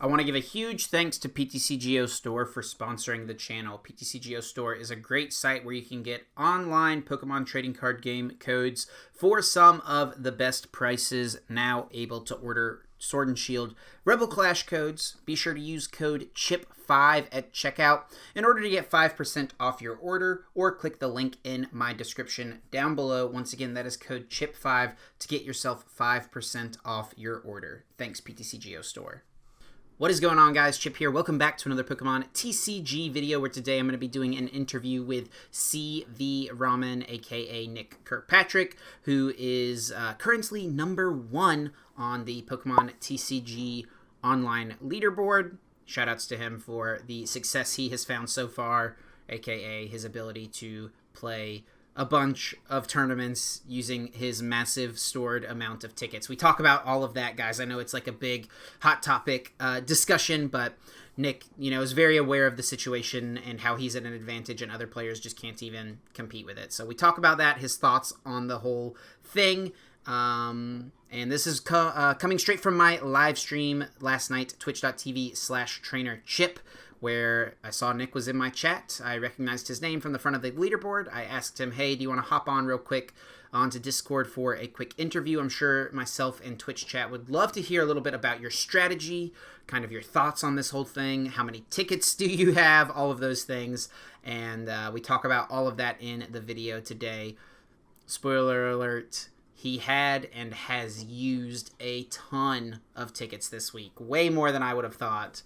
I want to give a huge thanks to PTCGO Store for sponsoring the channel. PTCGO Store is a great site where you can get online Pokemon trading card game codes for some of the best prices. Now able to order Sword and Shield Rebel Clash codes. Be sure to use code CHIP5 at checkout in order to get 5% off your order, or click the link in my description down below. Once again, that is code CHIP5 to get yourself 5% off your order. Thanks, PTCGO Store. What is going on, guys? Chip here. Welcome back to another Pokemon TCG video, where today I'm going to be doing an interview with CV Ramen, aka Nick Kirkpatrick, who is currently #1 on the Pokemon TCG online leaderboard. Shoutouts to him for the success he has found so far, aka his ability to play a bunch of tournaments using his massive stored amount of tickets. We talk about all of that, guys. I know it's like a big hot topic discussion, but Nick, is very aware of the situation and how he's at an advantage and other players just can't even compete with it. So we talk about that, his thoughts on the whole thing. And this is coming straight from my live stream last night, twitch.tv/trainerchip, where I saw Nick was in my chat. I recognized his name from the front of the leaderboard. I asked him, hey, do you want to hop on real quick onto Discord for a quick interview? I'm sure myself and Twitch chat would love to hear a little bit about your strategy, kind of your thoughts on this whole thing. How many tickets do you have? All of those things. And we talk about all of that in the video today. Spoiler alert, he had and has used a ton of tickets this week. Way more than I would have thought.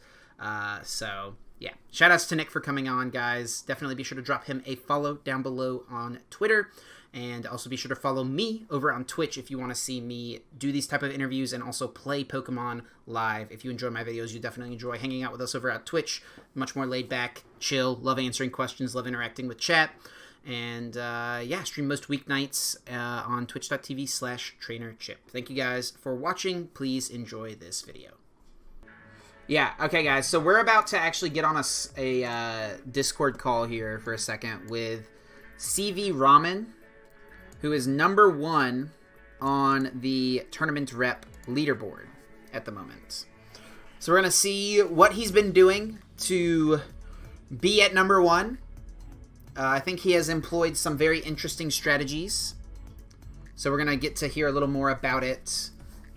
So yeah, shout outs to Nick for coming on, guys. Definitely be sure to drop him a follow down below on Twitter, and also be sure to follow me over on Twitch if you want to see me do these type of interviews and also play Pokemon live. If you enjoy my videos, you definitely enjoy hanging out with us over at Twitch. Much more laid back, chill, love answering questions, love interacting with chat. And yeah, stream most weeknights on twitch.tv/trainerchip. Thank you guys for watching. Please enjoy this video. Yeah, okay, guys, so we're about to actually get on a Discord call here for a second with CV Ramen, who is #1 on the tournament rep leaderboard at the moment. So we're going to see what he's been doing to be at #1. I think he has employed some very interesting strategies. So we're going to get to hear a little more about it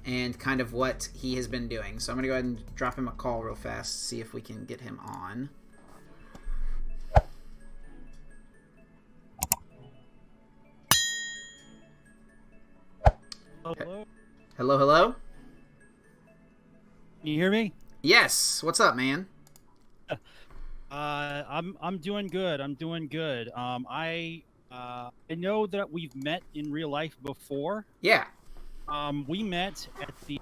and kind of what he has been doing. So I'm going to go ahead and drop him a call real fast, see if we can get him on. Hello? Hello, hello? Can you hear me? Yes. What's up, man? I'm doing good. I'm doing good. I know that we've met in real life before. Yeah. We met at the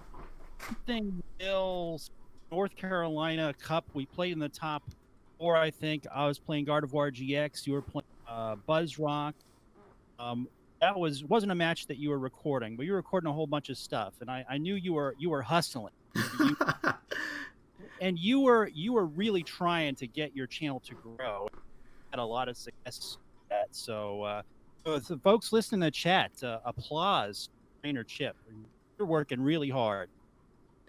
Hills, North Carolina Cup. We played in the top 4, I think. I was playing Gardevoir GX. You were playing Buzz Rock. That wasn't a match that you were recording, but you were recording a whole bunch of stuff, and I knew you were hustling. And you were really trying to get your channel to grow. Had a lot of success with that. So the folks listening to the chat, applause, Trainer Chip. You're working really hard.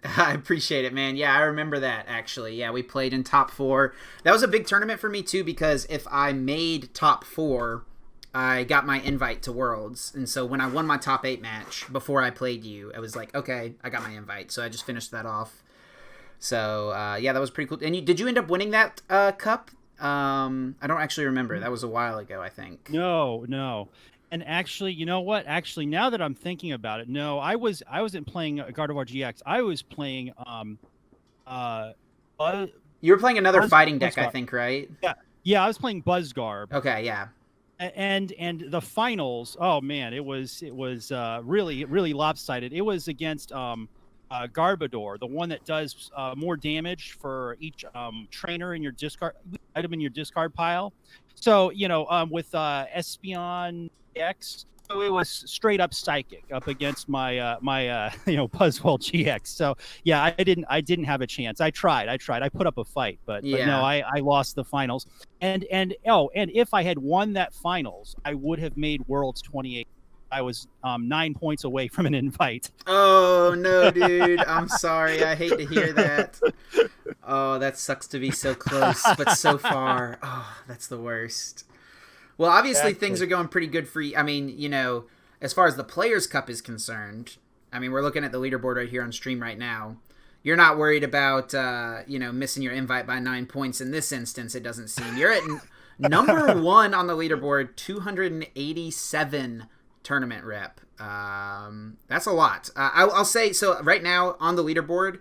I appreciate it, man. Yeah, I remember that, actually. Yeah, we played in top 4. That was a big tournament for me, too, because if I made top 4, I got my invite to Worlds. And so when I won my top 8 match before I played you, I was like, okay, I got my invite. So I just finished that off. So, yeah, that was pretty cool. And did you end up winning that cup? I don't actually remember. That was a while ago, I think. No. And actually, you know what? Actually, now that I'm thinking about it, no, I wasn't playing Gardevoir GX. I was playing you were playing another fighting deck, I think, right? Yeah, I was playing Buzzgarb. Okay, yeah. And the finals, oh man, it was really, really lopsided. It was against Garbodor, the one that does more damage for each trainer in your discard item in your discard pile. So with Espeon X, so it was straight up psychic up against my Buzzwell GX. So yeah, I didn't have a chance. I tried. I put up a fight, but no, I lost the finals. And if I had won that finals, I would have made Worlds 28. I was 9 points away from an invite. Oh no, dude! I'm sorry. I hate to hear that. Oh, that sucks to be so close, but so far. Oh, that's the worst. Well, obviously things are going pretty good for you. I mean, as far as the Players' Cup is concerned, I mean, we're looking at the leaderboard right here on stream right now. You're not worried about, missing your invite by 9 points in this instance, it doesn't seem. You're at number 1 on the leaderboard, 287 tournament rep. That's a lot. I'll say, so right now on the leaderboard,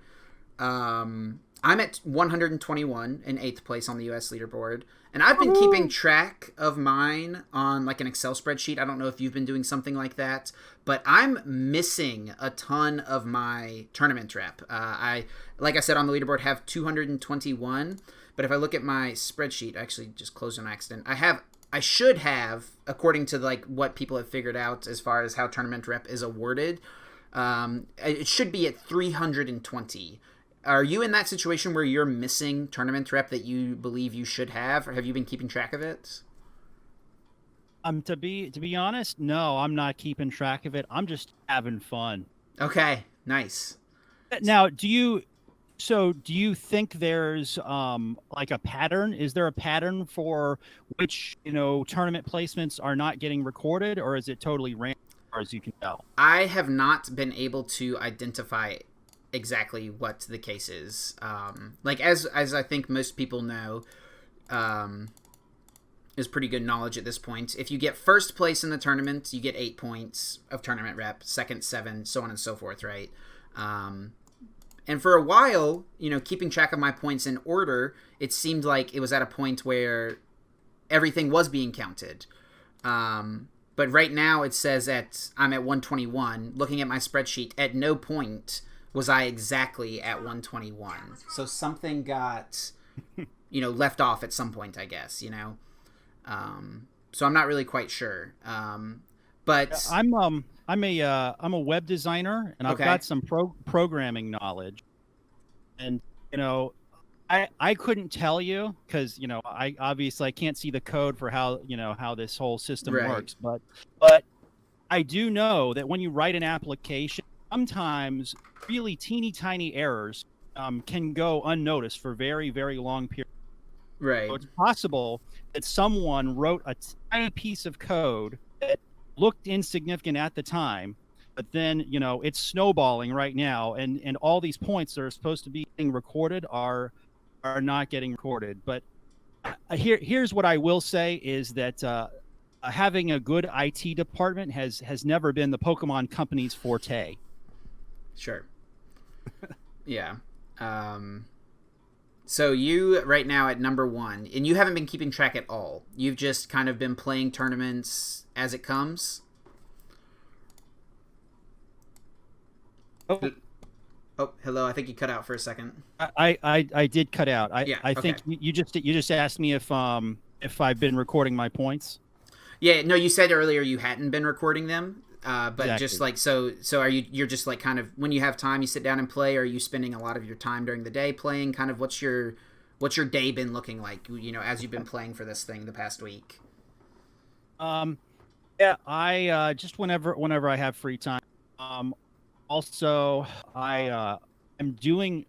I'm at 121 in 8th place on the U.S. leaderboard. And I've been keeping track of mine on like an Excel spreadsheet. I don't know if you've been doing something like that, but I'm missing a ton of my tournament rep. Like I said, on the leaderboard, have 221. But if I look at my spreadsheet, I actually just closed on accident. I should have, according to like what people have figured out as far as how tournament rep is awarded, it should be at 320. Are you in that situation where you're missing tournament rep that you believe you should have, or have you been keeping track of it? To be honest, no, I'm not keeping track of it. I'm just having fun. Okay, nice. Now, do you think there's like a pattern? Is there a pattern for which, tournament placements are not getting recorded, or is it totally random as far as you can tell? I have not been able to identify exactly what the case is. Like as I think most people know, is pretty good knowledge at this point. If you get first place in the tournament, you get 8 points of tournament rep, second 7, so on and so forth, right? And for a while, keeping track of my points in order, it seemed like it was at a point where everything was being counted. But right now it says I'm at 121. Looking at my spreadsheet, at no point was I exactly at 121. So something got, left off at some point, I guess, So I'm not really quite sure. But I'm a web designer, and I've got some programming knowledge. And, I couldn't tell you because, I can't see the code for how this whole system works. But I do know that when you write an application, sometimes really teeny tiny errors can go unnoticed for very, very long periods. Right. So it's possible that someone wrote a tiny piece of code that looked insignificant at the time, but then, it's snowballing right now, and all these points that are supposed to be being recorded are not getting recorded. But here's what I will say is that having a good IT department has never been the Pokemon Company's forte. Sure. Yeah. So you right now at number 1, and you haven't been keeping track at all. You've just kind of been playing tournaments as it comes. Oh, hello. I think you cut out for a second. I did cut out. I think okay. you just asked me if I've been recording my points. Yeah. No, you said earlier you hadn't been recording them. But exactly. Just like so are you're just like kind of when you have time you sit down and play, or are you spending a lot of your time during the day playing? Kind of what's your day been looking like, as you've been playing for this thing the past week? Yeah, I just whenever I have free time. Also I'm doing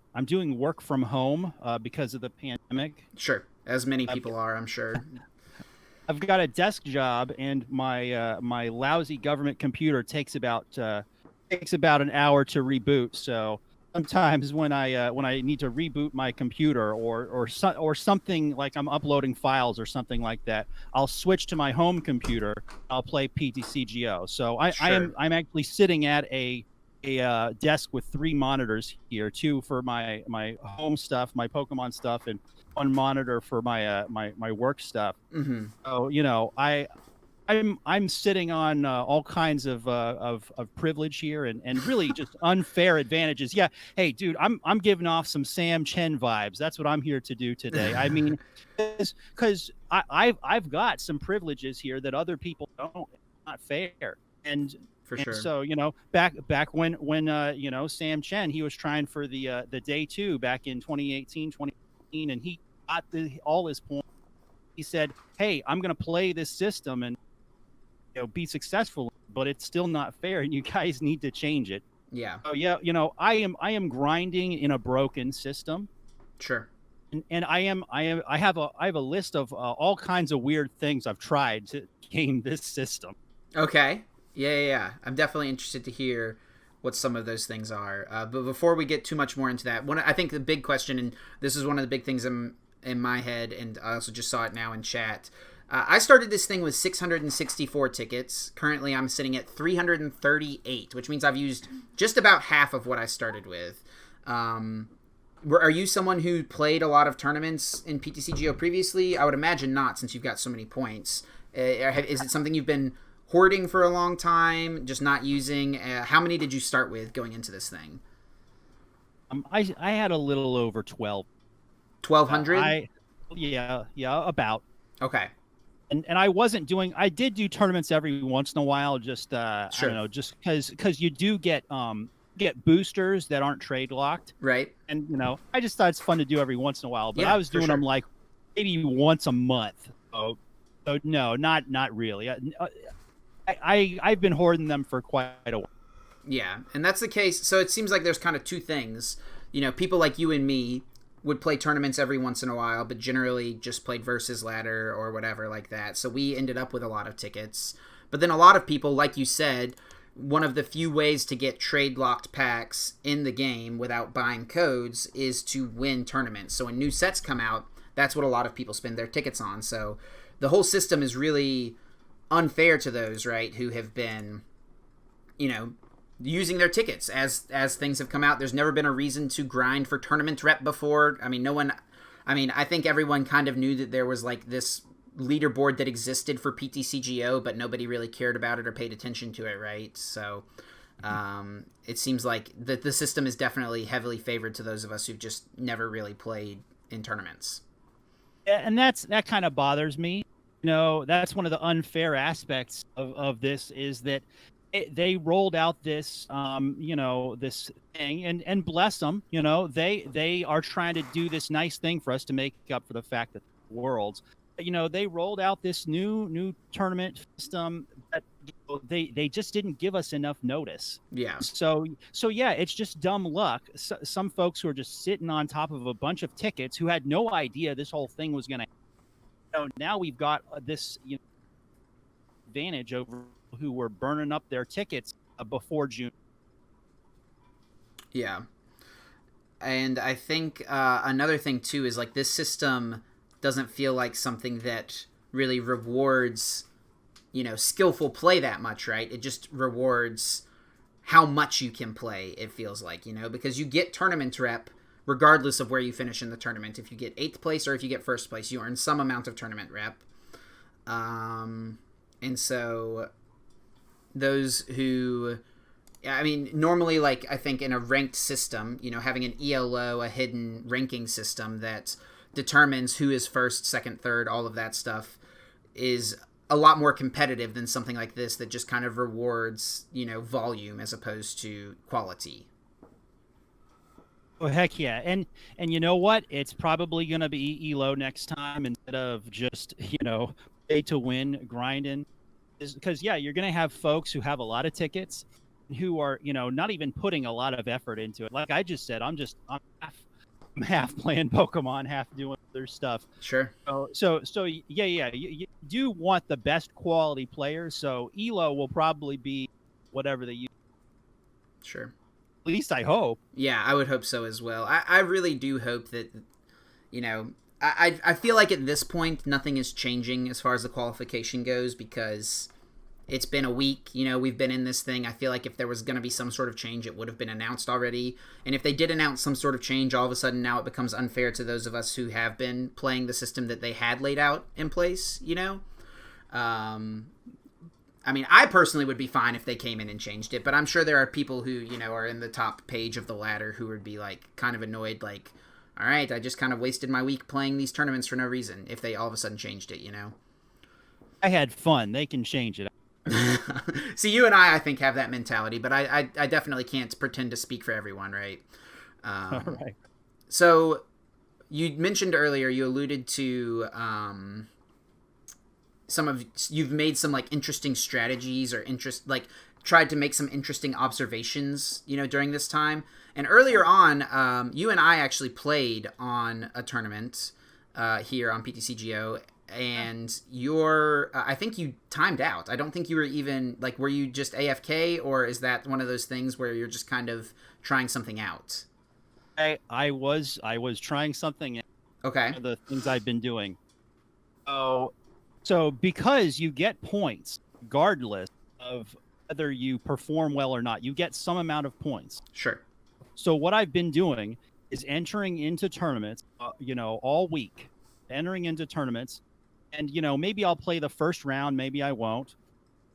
work from home because of the pandemic. Sure, as many people are, I'm sure. I've got a desk job, and my lousy government computer takes about an hour to reboot. So sometimes when I need to reboot my computer or something, like I'm uploading files or something like that, I'll switch to my home computer. I'll play PTCGO. So I'm actually sitting at a desk with 3 monitors here, 2 for my home stuff, my Pokemon stuff, and 1 monitor for my my work stuff. Mm-hmm. So I'm sitting on all kinds of privilege here and really just unfair advantages. Yeah, hey, dude, I'm giving off some Sam Chen vibes. That's what I'm here to do today. I mean, because I've got some privileges here that other people don't. It's not fair. And for sure. So back when Sam Chen, he was trying for the day 2 back in 2018, and he got all his points. He said, "Hey, I'm going to play this system and be successful, but it's still not fair, and you guys need to change it." Yeah. So yeah, I am grinding in a broken system. Sure. And I have a list of all kinds of weird things I've tried to game this system. Okay. Yeah. I'm definitely interested to hear what some of those things are. But before we get too much more into that, I think the big question, and this is one of the big things in my head, and I also just saw it now in chat. I started this thing with 664 tickets. Currently, I'm sitting at 338, which means I've used just about half of what I started with. Are you someone who played a lot of tournaments in PTCGO previously? I would imagine not, since you've got so many points. Is it something you've been hoarding for a long time, just not using? How many did you start with going into this thing? I had a little over 12. 1,200? Yeah, about. Okay. And I did do tournaments every once in a while, just Sure. I don't know, just because you do get boosters that aren't trade locked, right? And I just thought it's fun to do every once in a while. But Yeah, I was doing them like maybe once a month. So no, not really. I've been hoarding them for quite a while. Yeah, and that's the case. So it seems like there's kind of two things. People like you and me would play tournaments every once in a while, but generally just played versus ladder or whatever like that. So we ended up with a lot of tickets. But then a lot of people, like you said, one of the few ways to get trade locked packs in the game without buying codes is to win tournaments. So when new sets come out, that's what a lot of people spend their tickets on. So the whole system is really unfair to those, right, who have been, using their tickets as things have come out. There's never been a reason to grind for tournament rep before. I think everyone kind of knew that there was like this leaderboard that existed for PTCGO, but nobody really cared about it or paid attention to it, right? So it seems like the system is definitely heavily favored to those of us who've just never really played in tournaments. Yeah, and that kind of bothers me. That's one of the unfair aspects of this, is that they rolled out this this thing, and bless them, they are trying to do this nice thing for us to make up for the fact that worlds, they rolled out this new tournament system that they just didn't give us enough notice. Yeah. So yeah, it's just dumb luck. Some folks who are just sitting on top of a bunch of tickets who had no idea this whole thing was going to. Now we've got this advantage over who were burning up their tickets before June. Yeah. And I think another thing too is like this system doesn't feel like something that really rewards, skillful play that much, right? It just rewards how much you can play, it feels like, because you get tournament rep regardless of where you finish in the tournament. If you get 8th place or if you get 1st place, you earn some amount of tournament rep. And so those who, normally, like, I think in a ranked system, having an ELO, a hidden ranking system that determines who is 1st, 2nd, 3rd, all of that stuff is a lot more competitive than something like this that just kind of rewards, volume as opposed to quality. Oh, heck yeah. And you know what? It's probably going to be ELO next time instead of just, pay to win grinding. Because, yeah, you're going to have folks who have a lot of tickets who are, not even putting a lot of effort into it. Like I just said, I'm half playing Pokemon, half doing other stuff. Sure. So yeah. You do want the best quality players. So ELO will probably be whatever they use. Sure. At least I hope. Yeah, I would hope so as well. I really do hope that, I feel like at this point nothing is changing as far as the qualification goes because it's been a week. We've been in this thing. I feel like if there was going to be some sort of change, it would have been announced already. And if they did announce some sort of change, all of a sudden now it becomes unfair to those of us who have been playing the system that they had laid out in place, I personally would be fine if they came in and changed it, but I'm sure there are people who, are in the top page of the ladder who would be, like, kind of annoyed, like, all right, I just kind of wasted my week playing these tournaments for no reason if they all of a sudden changed it, I had fun. They can change it. See, you and I think, have that mentality, but I definitely can't pretend to speak for everyone, right? All right. So you mentioned earlier, you alluded to you've made some like interesting strategies or tried to make some interesting observations, during this time. And earlier on, you and I actually played on a tournament here on PTCGO, and I think you timed out. I don't think you were even, like, were you just AFK, or is that one of those things where you're just kind of trying something out? I was trying something. Okay. One of the things I've been doing. So because you get points regardless of whether you perform well or not, you get some amount of points. Sure. So what I've been doing is entering into tournaments, all week, entering into tournaments, and maybe I'll play the first round, maybe I won't,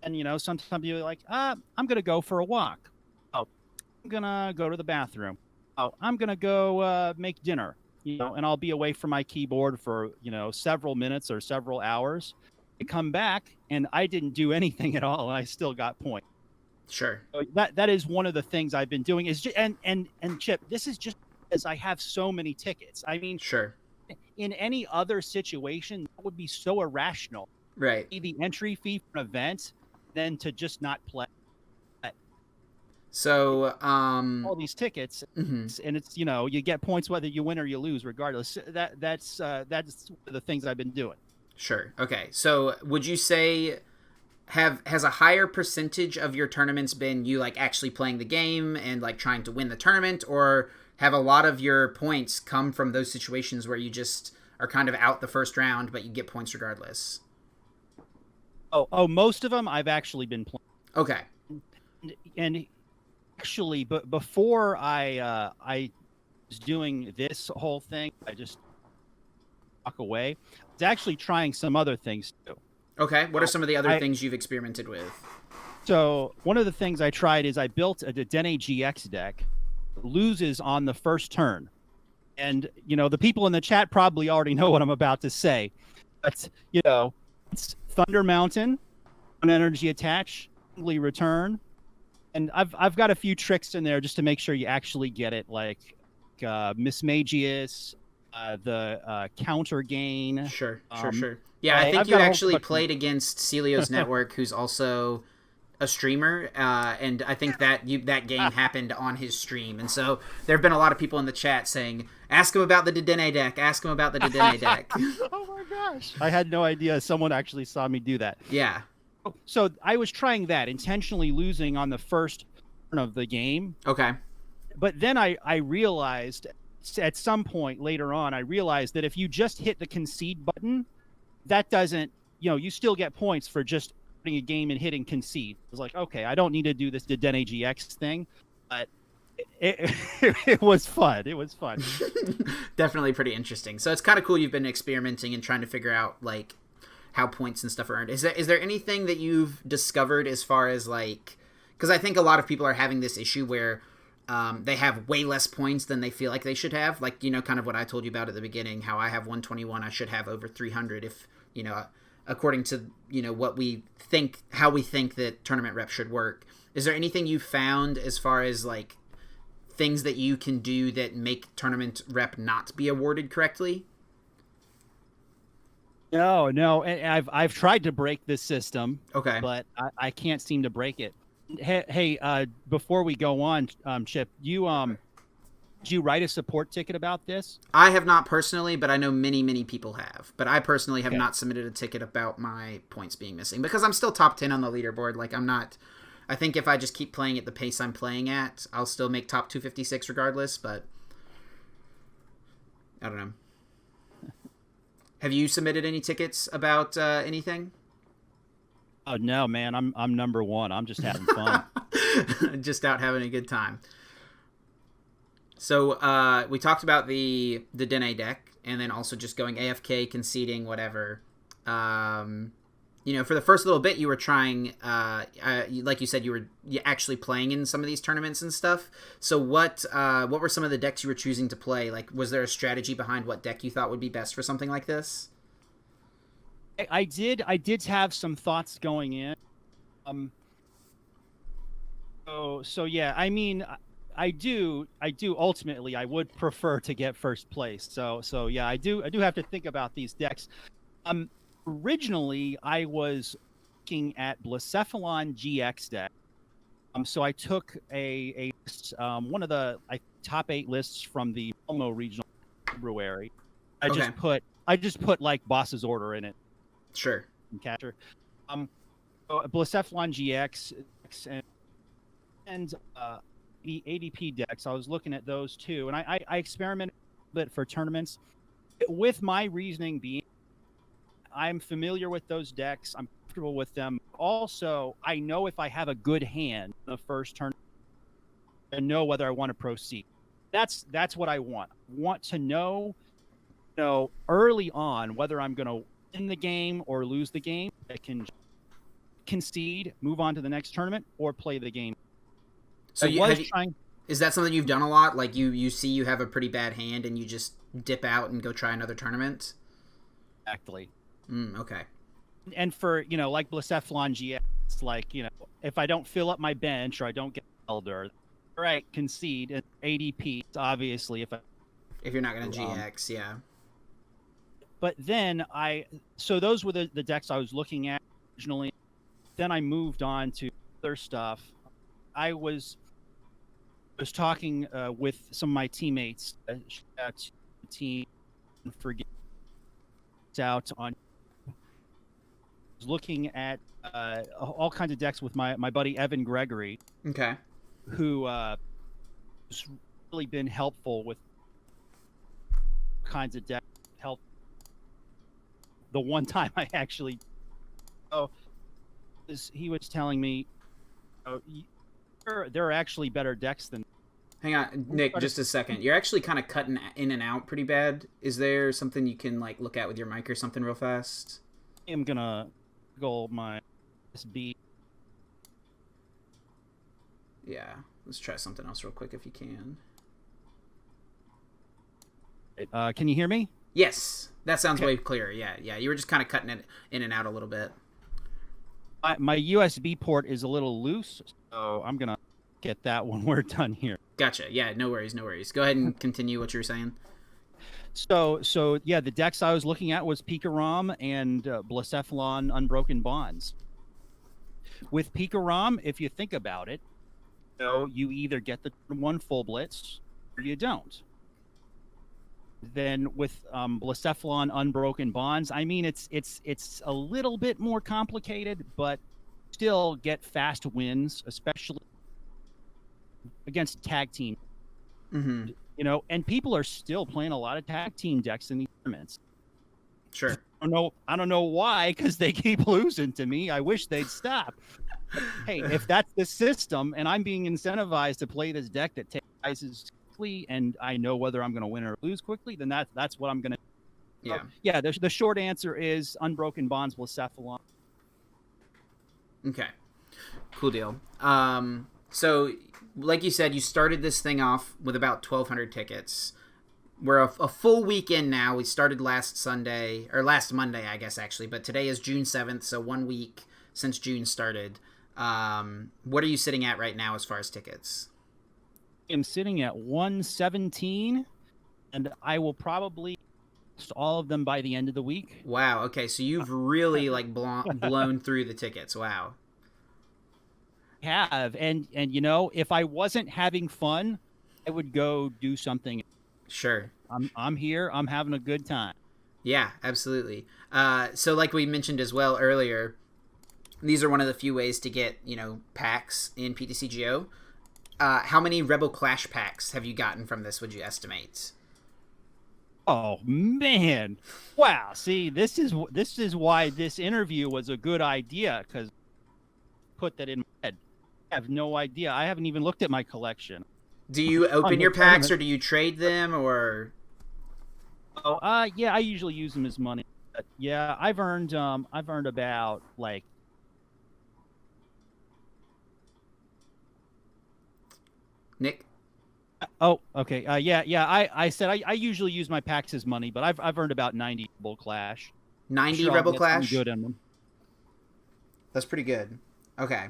and sometimes you're like, I'm gonna go for a walk. Oh, I'm gonna go to the bathroom. Oh, I'm gonna go make dinner. And I'll be away from my keyboard for several minutes or several hours. I come back and I didn't do anything at all, and I still got points. Sure. So that is one of the things I've been doing. Is just, and Chip, this is just as I have so many tickets. I mean, sure. In any other situation, that would be so irrational. Right. The entry fee for an event, then to just not play. So, all these tickets, mm-hmm. and it's you get points whether you win or you lose, regardless. That's one of the things I've been doing. Sure. Okay. So, would you say has a higher percentage of your tournaments been you like actually playing the game and like trying to win the tournament, or have a lot of your points come from those situations where you just are kind of out the first round, but you get points regardless? Oh, most of them I've actually been playing. Okay. And actually, but before I was doing this whole thing, I just walk away. I was actually trying some other things too. Okay. What are some of the other things you've experimented with? So one of the things I tried is I built a Dene GX deck. Loses on the first turn, and the people in the chat probably already know what I'm about to say, but it's Thunder Mountain, an energy attach, return, and I've got a few tricks in there just to make sure you actually get it, like Miss Magius, the counter gain. Sure. Yeah, I think you actually played against Celio's Network, who's also a streamer, and I think that game happened on his stream, and so there have been a lot of people in the chat saying, "Ask him about the Dedenne deck. Ask him about the Dedenne deck." Oh my gosh! I had no idea someone actually saw me do that. Yeah. So I was trying that, intentionally losing on the first turn of the game. Okay. But then I realized at some point later on, I realized that if you just hit the concede button, that doesn't, you still get points for just putting a game and hitting concede. I was like, okay, I don't need to do this Dedenne GX thing, but it was fun. It was fun. Definitely pretty interesting. So it's kind of cool you've been experimenting and trying to figure out like how points and stuff are earned. Is there anything that you've discovered as far as like, because I think a lot of people are having this issue where they have way less points than they feel like they should have. Like, kind of what I told you about at the beginning, how I have 121, I should have over 300 if, according to, how we think that tournament rep should work. Is there anything you found as far as like things that you can do that make tournament rep not be awarded correctly? No. And I've tried to break this system. Okay. But I can't seem to break it. Hey, before we go on, Chip, did you write a support ticket about this? I have not personally, but I know many people have. But I personally have not submitted a ticket about my points being missing because I'm still top 10 on the leaderboard. Like, I'm not. I think if I just keep playing at the pace I'm playing at, I'll still make top 256 regardless. But I don't know. Have you submitted any tickets about anything? Oh no, man! I'm number one. I'm just having fun. Just out having a good time. So we talked about the Dene deck, and then also just going AFK, conceding, whatever. For the first little bit, you were trying, like you said, you were actually playing in some of these tournaments and stuff. So what were some of the decks you were choosing to play? Like, was there a strategy behind what deck you thought would be best for something like this? I did have some thoughts going in. So yeah, I mean, I do ultimately I would prefer to get first place. So yeah, I do have to think about these decks. Originally I was looking at Blacephalon GX deck. So I took a one of the, I top 8 lists from the Elmo Regional February. I Okay. just put like Boss's Order in it. Sure. And catcher. Blacephalon GX and the ADP decks. I was looking at those too, and I experimented a bit for tournaments. With my reasoning being, I'm familiar with those decks. I'm comfortable with them. Also, I know if I have a good hand in the first turn, and know whether I want to proceed. That's what I want. I want to know early on whether I'm going to win the game or lose the game. I can concede, move on to the next tournament, or play the game. So is that something you've done a lot? Like you see you have a pretty bad hand and you just dip out and go try another tournament? Exactly. Okay. And for, like Blacephalon GX, it's like, if I don't fill up my bench or I don't get Elder, all right, concede. And ADP, obviously, if you're not going to GX, yeah. But then so those were the decks I was looking at originally. Then I moved on to other stuff. I was talking with some of my teammates, team for out on. Was looking at all kinds of decks with my buddy Evan Gregory. Okay. Who has really been helpful with kinds of decks. Help. The one time I actually, he was telling me, there are actually better decks than. Hang on, Nick, just a second. You're actually kind of cutting in and out pretty bad. Is there something you can like look at with your mic or something real fast? I'm gonna go my SB. Yeah, let's try something else real quick if you can. Can you hear me? Yes, that sounds way clearer. Yeah. You were just kind of cutting it in and out a little bit. My USB port is a little loose, so I'm gonna get that when we're done here. Gotcha. Yeah, no worries. Go ahead and continue what you were saying. So yeah, the decks I was looking at was Pika Rom and Blacephalon Unbroken Bonds. With Pika Rom, if you think about it, you either get the one full blitz or you don't. Then with Blacephalon Unbroken Bonds, I mean it's a little bit more complicated, but still get fast wins, especially against tag team. Mm-hmm. And people are still playing a lot of tag team decks in these tournaments. Sure. I don't know why, because they keep losing to me. I wish they'd stop. Hey, if that's the system and I'm being incentivized to play this deck that takes quickly and I know whether I'm going to win or lose quickly, then that's what I'm going to. Yeah. The short answer is Unbroken Bonds Blacephalon. Okay. Cool deal. So, like you said, you started this thing off with about 1,200 tickets. We're a full weekend now. We started last Monday, I guess, actually. But today is June 7th, so 1 week since June started. What are you sitting at right now as far as tickets? I'm sitting at 117, and I will probably list all of them by the end of the week. Wow, okay, so you've really blown through the tickets. Wow. Have and if I wasn't having fun, I would go do something. Sure. I'm here. I'm having a good time. Yeah, absolutely. So like we mentioned as well earlier, these are one of the few ways to get packs in PTCGO. How many Rebel Clash packs have you gotten from this? Would you estimate? Oh man! Wow. See, this is why this interview was a good idea, because put that in my head. I have no idea. I haven't even looked at my collection. Do you open your packs or do you trade them or? Yeah, I usually use them as money. But yeah, I've earned about like. Nick. Oh, okay. Yeah. I said I usually use my packs as money, but I've earned about 90 Rebel Clash. 90 Rebel Clash. Good in them. That's pretty good. Okay.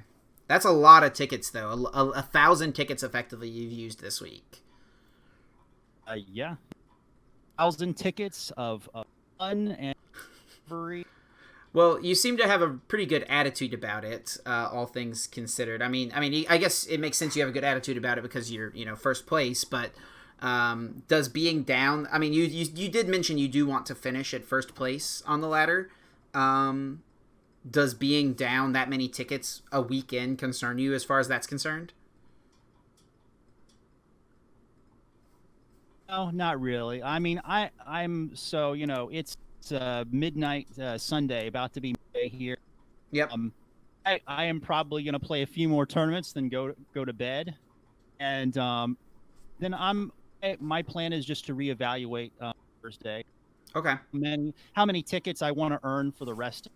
That's a lot of tickets, though. 1,000 tickets effectively you've used this week. Yeah. 1,000 tickets of fun and free. Well, you seem to have a pretty good attitude about it, all things considered. I guess it makes sense you have a good attitude about it because you're, first place. But does being down? I mean, you did mention you do want to finish at first place on the ladder. Does being down that many tickets a weekend concern you as far as that's concerned? No, not really. I mean, I'm so it's midnight Sunday, about to be Monday here. Yep. I am probably going to play a few more tournaments, then go to bed, and then my plan is just to reevaluate Thursday. Okay. How many tickets I want to earn for the rest?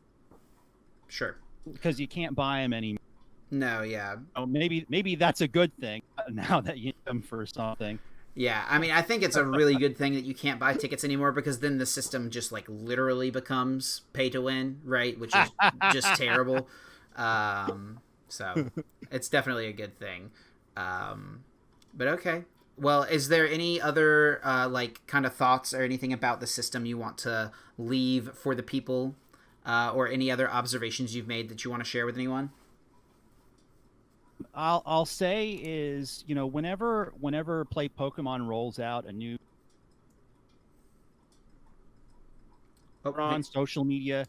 Sure. Because you can't buy them anymore. No, yeah. Oh, maybe that's a good thing now that you need them for something. Yeah, I mean, I think it's a really good thing that you can't buy tickets anymore because then the system just like literally becomes pay to win, right? Which is just terrible. So it's definitely a good thing. But okay. Well, is there any other like kind of thoughts or anything about the system you want to leave for the people, or any other observations you've made that you want to share with anyone? I'll say is whenever Play Pokemon rolls out a new on social media.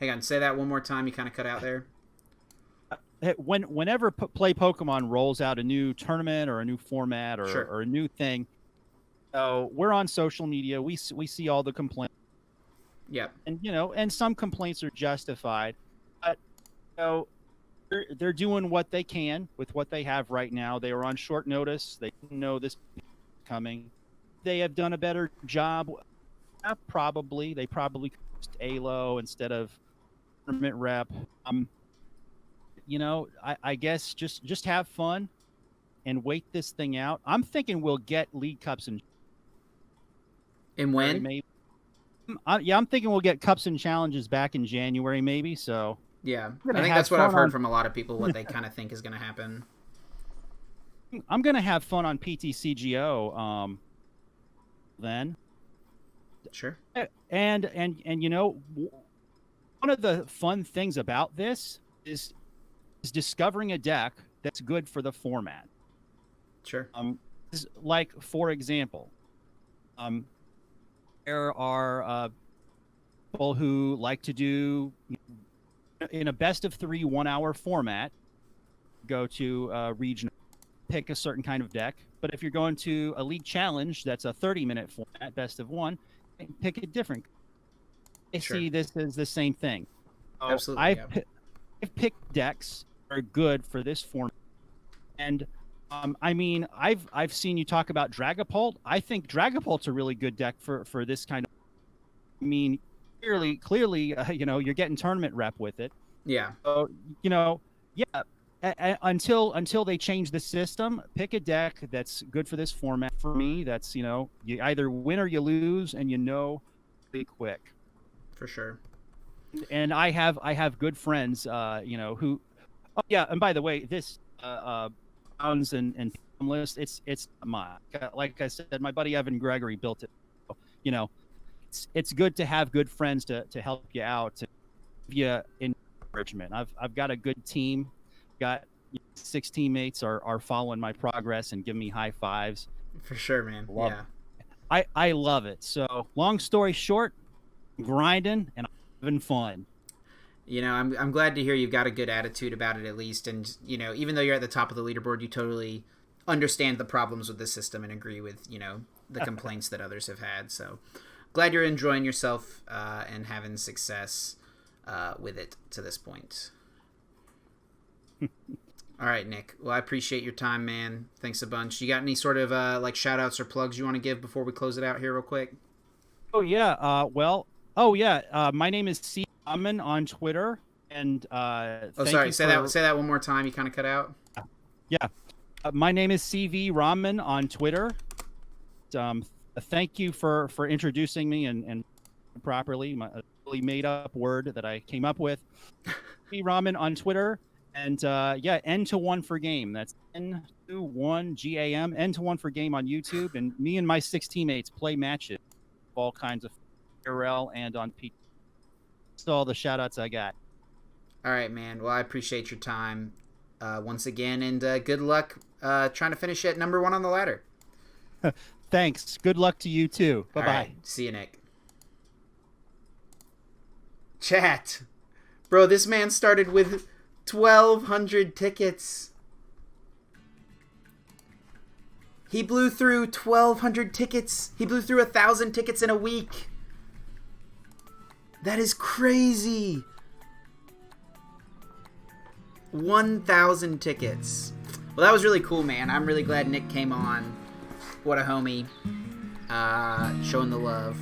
Hang on, say that one more time. You kind of cut out there. Whenever Play Pokemon rolls out a new tournament or a new format or, Sure. or a new thing, so we're on social media. We see all the complaints. Yep. And some complaints are justified, but they're doing what they can with what they have right now. They were on short notice. They didn't know this was coming. They have done a better job. They probably used ALO instead of tournament rep. I guess just have fun and wait this thing out. I'm thinking we'll get League Cups and when? Maybe. I'm thinking we'll get Cups and Challenges back in January, maybe. So. Yeah, I think that's what I've heard from a lot of people, what they kind of think is going to happen. I'm going to have fun on PTCGO then. Sure. And one of the fun things about this is discovering a deck that's good for the format. Sure. Like, for example, there are people who like to do in a best of 3 1-hour format, go to regional, pick a certain kind of deck. But if you're going to a league challenge, that's a 30-minute format, best of 1, pick a different. I see this as the same thing. Absolutely. I've picked decks that are good for this format, and I've seen you talk about Dragapult. I think Dragapult's a really good deck for this kind of. I mean, clearly, you're getting tournament rep with it. Yeah. So, until they change the system, pick a deck that's good for this format. For me, that's you either win or you lose, and really quick. For sure. And I have good friends, who. Oh yeah, and by the way, this rounds and list, it's mine. Like I said, my buddy Evan Gregory built it. So, it's good to have good friends to help you out, to give you encouragement. I've got a good team. Got 6 teammates are following my progress and giving me high fives. For sure, man. I love it. So long story short, I'm grinding and I'm having fun. I'm glad to hear you've got a good attitude about it at least, and even though you're at the top of the leaderboard, you totally understand the problems with the system and agree with the complaints that others have had. So glad you're enjoying yourself and having success with it to this point. All right, Nick. Well, I appreciate your time, man. Thanks a bunch. You got any sort of like shout outs or plugs you want to give before we close it out here real quick? Oh yeah. My name is C. Ramen on Twitter, and sorry. Say that one more time. You kind of cut out. Yeah. My name is CV Ramen on Twitter. Thank you for introducing me and properly. My really made up word that I came up with. CV Ramen on Twitter, and N to 1 for game. That's N to 1 GAM. N to 1 for game on YouTube, and me and my 6 teammates play matches, all kinds of IRL and on P. That's all the shout outs I got. All right, man. Well, I appreciate your time once again, and good luck trying to finish at number 1 on the ladder. Thanks. Good luck to you too. Bye bye. All right. See you, Nick. Chat. Bro, this man started with 1,200 tickets. He blew through 1,200 tickets. He blew through 1,000 tickets in a week. That is crazy. 1,000 tickets. Well, that was really cool, man. I'm really glad Nick came on. What a homie. Showing the love.